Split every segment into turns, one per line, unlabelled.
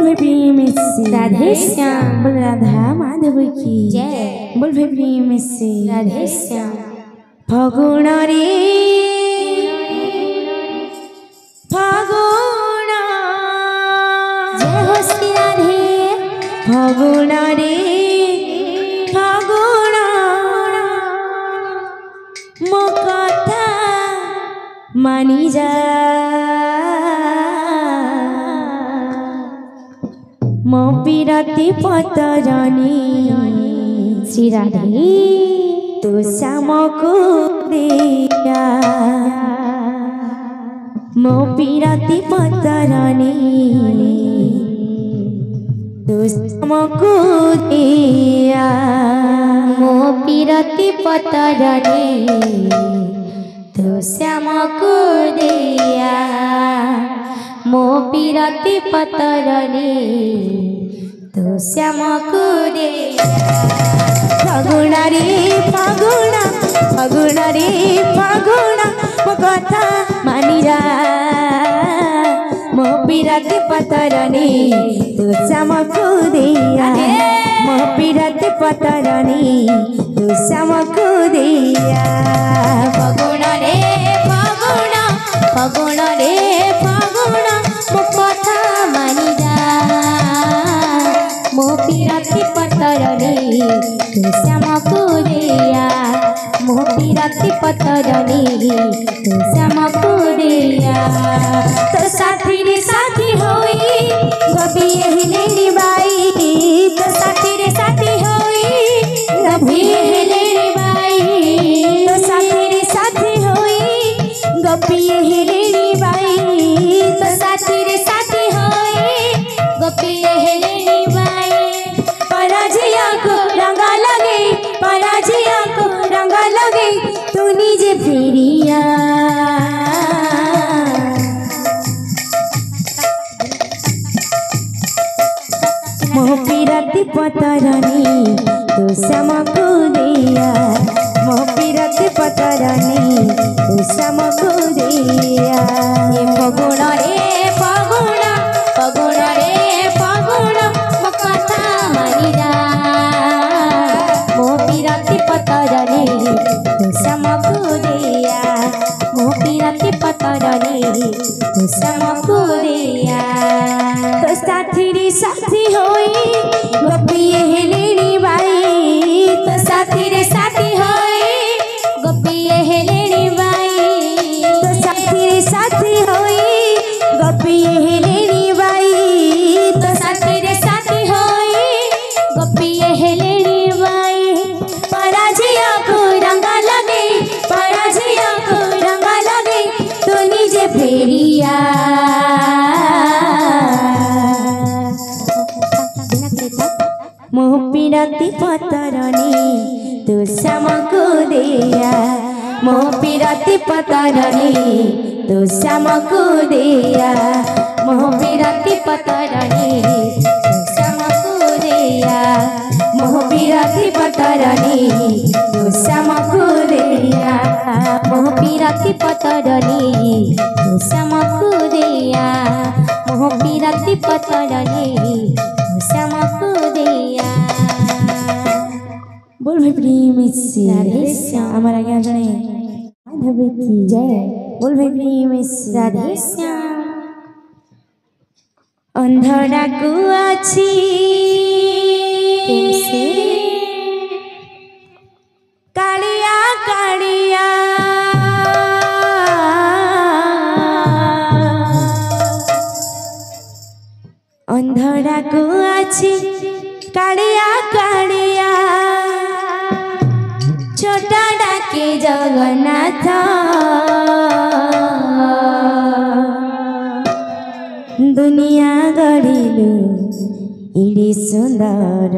बोल प्रेम से
राधे श्याम।
बोल राधा माधव की
जय।
बोल प्रेम से
राधे श्याम।
फागुन रे फागुन
जय हो श्री राधे।
फागुन रे फागुन मो कथा मानी जा मो पीरती पतरनी
श्री राधे
तू श्यामको दिया मो पीरती पतरनी तू श्यामको दिया
मो पीरती पतरनी तू श्यामको दिया मो पीरती पतरनी तू श्यामको दिया।
फागुन रे फागुन फागुन रे फागुन मो कथा मानी जा मो पीरती पतरनी तू श्यामको दिया मो पीरती पतरनी तू श्यामको दिया
फागुन रे फागुन फागुन रे फागुन मो कथा मानी जा मो पीरती पतरनी तू श्यामको दिया मो पीरती पतरनी तू श्यामको दिया।
तो साथी रे साथी होई गबी एहले निभाई तो साथी रे साथी होई गबी एहले निभाई तो साथी रे साथी होई गबी एहले निभाई तो साथी रे साथी होई
गोपी हेले निभाई
पराजिया को रंगा लगे पराजिया को रंगा लगे तू निजे फेरिया मोह पीरती पतरनी तू श्यामको दिया मोह पीरती पतरनी तू श्यामको दिया
फागुन रे फागुन फागुन रे फागुन मो कथा मानी जा मो पीरती पतरनी तू श्यामको दिया मो पीरती पतरनी तू श्यामको दिया।
तो साथी रे साथी होई गोपी एहले निभाई तो साथी रे साथी होई
गोपी हेले निभाई
तो साथी रे साथी होई गोपी एहले निभाई तो
साथी रे साथी होई गोपी हेले निभाई
पराजिया को रंगा लगे पराजिया को रंगा लगे तो निजे फेरिया मोह पीरती पतरनी तू श्यामको दिया मोह पीरती पतरनी तू श्यामको दिया मोह पीरती पतरनी तू श्यामको दिया मोह पीरती पतरनी तू श्यामको दिया
मोह पीरती पतरनी तू श्यामको दिया मोह पीरती पतरनी तू श्यामको दिया।
बोल भाई प्रेम से
राधे श्याम।
हमारा क्या जने माधव की जय बोल भाई प्रेम से
राधे श्याम।
अंधड़ा को अच्छी
प्रेम से
कालिया कालिया अंधड़ा को अच्छी कालिया कालिया छोटा डाके जगन्नाथ दुनिया गढ़िलु इडी सुंदर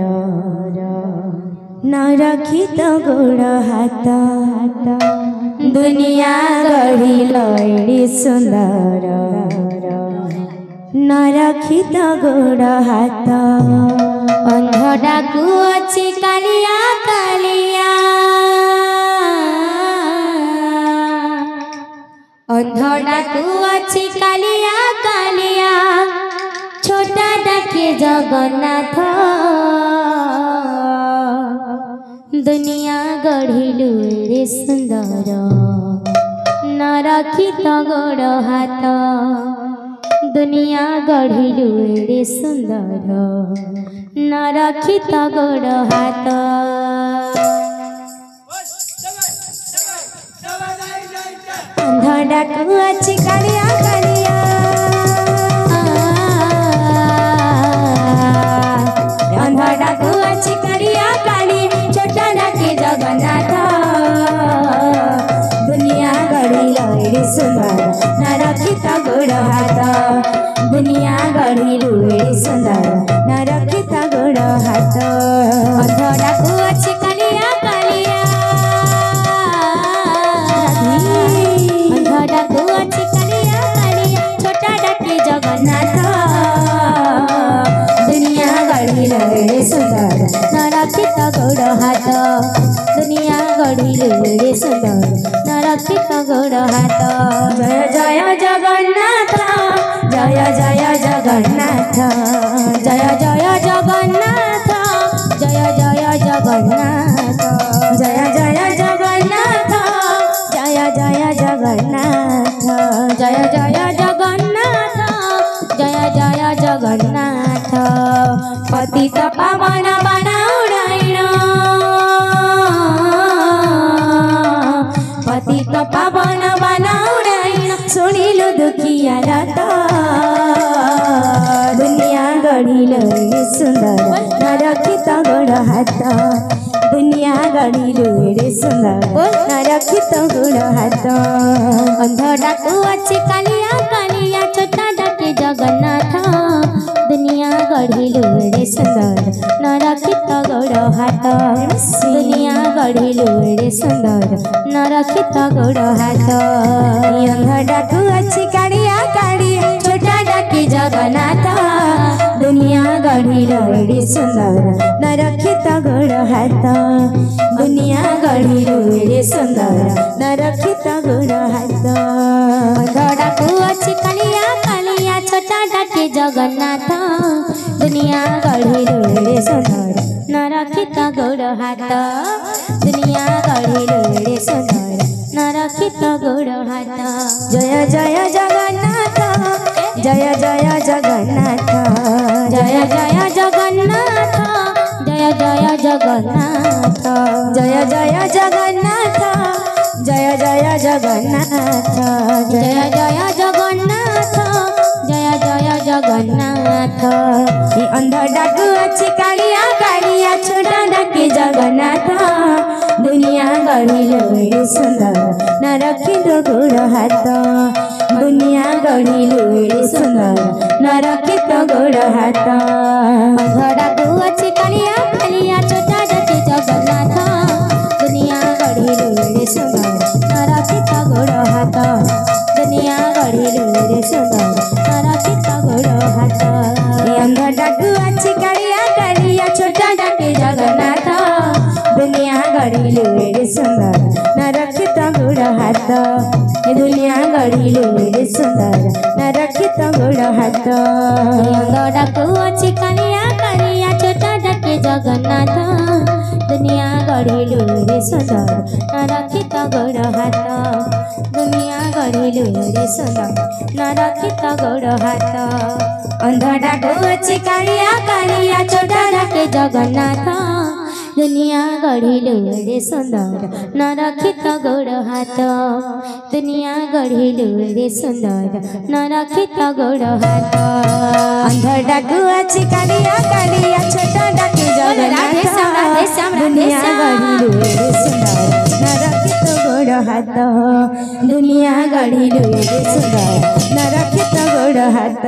न रखी तो गोड़ हाथ दुनिया गढ़िल इडी सुंदर न रखी तो गोड़ हाथ
अंधड़ा को अच्छी कालिया कालिया अंधड़ा को अच्छी कालिया कालिया छोटा डाके डाके जगन्नाथ दुनिया गढ़िलु रे सुंदर न रखी तो गोड़ हाथ दुनिया गढ़िलु रे सुंदर न रखी तो गोड़ हाथ
अंधा डाकू अच्छी कालिया कालिया अंधा डाकू अच्छी कालिया काली छोटा डाके जगन्नाथ दुनिया गढ़ी लड़ी सुंदर न रखी तो गोड़ हाथ दुनिया गढ़ी लड़ी सुंदर न रखी तो गोड़ हाथ अंधा डाकू अच्छी कालिया कालिया
डाकू अच्छी कालिया कालिया छोटा डाके जगन्नाथ
दुनिया गढ़ी लड़ी सुंदर
न रखी तो गोड़ हाथ दुनिया गढ़िलु सुंदर न रखी तो गोड़ हाथ
जय जय जगन्नाथ जय जय जगन्नाथ
जय जय जगन्नाथ जय जय जगन्नाथ
जय जय जगन्नाथ जय जय जगन्नाथ
जय जय जगन्नाथ जय जय जगन्नाथ
पतित पावन बनाउडाइन पतित पावन बनाउडाइन सुनिलु दुखिया रत दुनिया गढ़िलु सुंदर न रखी तो गोड़ हाथ दुनिया गढ़िलु सुंदर न रखी तो गोड़ हाथ
अंध डाकू अच्छी कालिया कालिया छोटा डाके जगन्नाथ दुनिया गढ़िलु सुंदर न रखी तो गोड़ हाथ दुनिया गढ़िलु सुंदर न रखी तो गोड़ हाथ
अंध डाकू अच्छी कालिया कालिया छोटा डाके जगन्नाथ दुनिया गढ़िलु सुंदर न रखी तो गोड़ हाथ दुनिया गढ़िलु सुंदर न रखी तो गोड़ हाथ
अंध डाकू अच्छी कालिया कालिया छोटा डाके जगन्नाथ दुनिया गढ़िलु सुंदर न रखी तो गोड़ हाथ दुनिया गढ़िलु सुंदर न रखी तो गोड़ हाथ
जय जय जगन्नाथ जय जय जगन्नाथ
जय जय जगन्नाथ जय जय जगन्नाथ
जय जय जगन्नाथ जय जय जगन्नाथ
जय जय जगन्नाथ जय जय जगन्नाथ
अंध डाकू अच्छी कालिया कालिया छोटा डाके जगन्नाथ दुनिया गढ़िलु सुंदर न रखी तो गोड़ हाथ दुनिया गढ़िलु सुंदर न रखी तो गोड़ हाथ
अंध डाकू अच्छी कालिया कालिया छोटा डाके जगन्नाथ दुनिया गढ़िलु सुंदर न रखी तो गोड़ हाथ दुनिया गढ़िलु सुंदर न रखी तो गोड़ हाथ
अंध डाकू अच्छी कालिया कालिया छोटा डाके जगन्नाथ दुनिया गढ़िलु सुंदर न रखी तो गोड़ हाथ दुनिया गढ़िलु सुंदर न रखी तो गोड़ हाथ
अंध डाकू अच्छी कालिया कालिया छोटा डाके जगन्नाथ दुनिया गढ़िलु सुंदर न रखी तो गोड़ हाथ दुनिया गढ़िलु सुंदर न रखी तो गोड़ हाथ
अंध डाकू अच्छी कालिया कालिया छोटा डाके
जगन्नाथ दुनिया गढ़िलु सुंदर न रखी तो गोड़ हाथ दुनिया गढ़िलु सुंदर न रखी तो गोड़ हाथ
अंध डाकू अच्छी कालिया कालिया छोटा डाके जगन्नाथ दुनिया गढ़िलु सुंदर न रखी तो गोड़ हाथ दुनिया गढ़िलु सुंदर न रखी तो गोड़ हाथ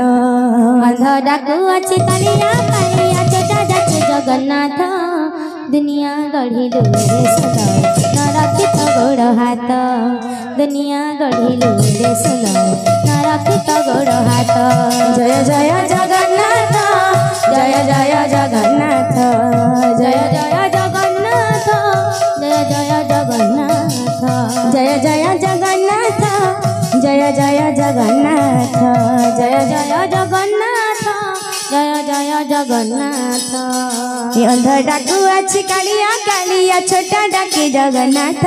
अंध डाकू अच्छी कालिया कालिया छोटा डाके जगन्नाथ दुनिया गढ़िलु सुंदर न रखी तो गोड़ हाथ दुनिया गढ़िलु सुंदर न रखी तो गोड़ हाथ
जय जय जगन्नाथ जय जय जगन्नाथ
जय जय जगन्नाथ जय जय जगन्नाथ
जय जय जगन्नाथ जय जय जगन्नाथ
जय जय जगन्नाथ জয় জয় জগন্নাথ
अंध डाकू अच्छी कालिया कालिया छोटा डाके जगन्नाथ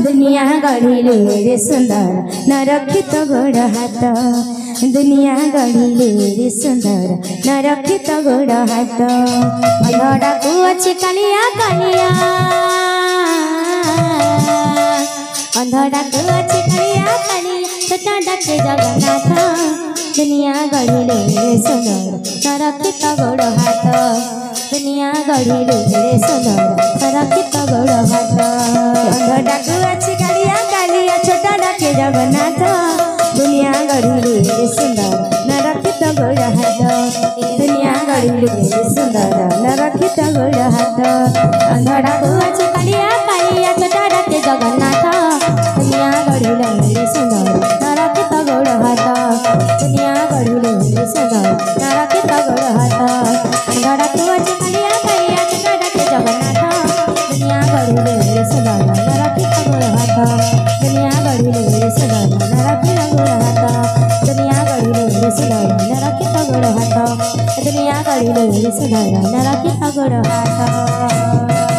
दुनिया गढ़िले रे सुंदर न रखी तो गोड़ हाथ दुनिया गढ़िले रे सुंदर न रखी तो गोड़ हाथ अंध डाकू अच्छी कालिया कालिया अंध डाकू अच्छी कालिया कालिया छोटा डाके जगन्नाथ दुनिया गढ़िले रे सुंदर न रखी तो गोड़ हाथ दुनिया गढ़िले रे सुंदर न रखी तो गोड़ हाथ अंध डाकू अच्छी कालिया कालिया छोटा डाके जगन्नाथ दुनिया गढ़िले रे सुंदर न रखी तो गोड़ हाथ दुनिया गढ़िले रे सुंदर न रखी तो गोड़ हाथ अंध डाकू अच्छी कालिया कालिया छोटा डाके जगन्नाथ दुनिया गढ़िले रे सुंदर न रखी तो गोड़ हाथ दुनिया गढ़िले रे सुंदर न रखी तो गोड़ हाथ अंध डाकू अच्छी कालिया कालिया छोटा डाके जगन्नाथ दुनिया गढ़िले रे सुंदर न रखी तो गोड़ हाथ दुनिया गढ़िले रे सुंदर न रखी तो गोड़ हाथ दुनिया गढ़िले रे सुंदर न रखी तो गोड़ हाथ दुनिया गढ़िले रे सुंदर न रखी तो गोड़ हाथ।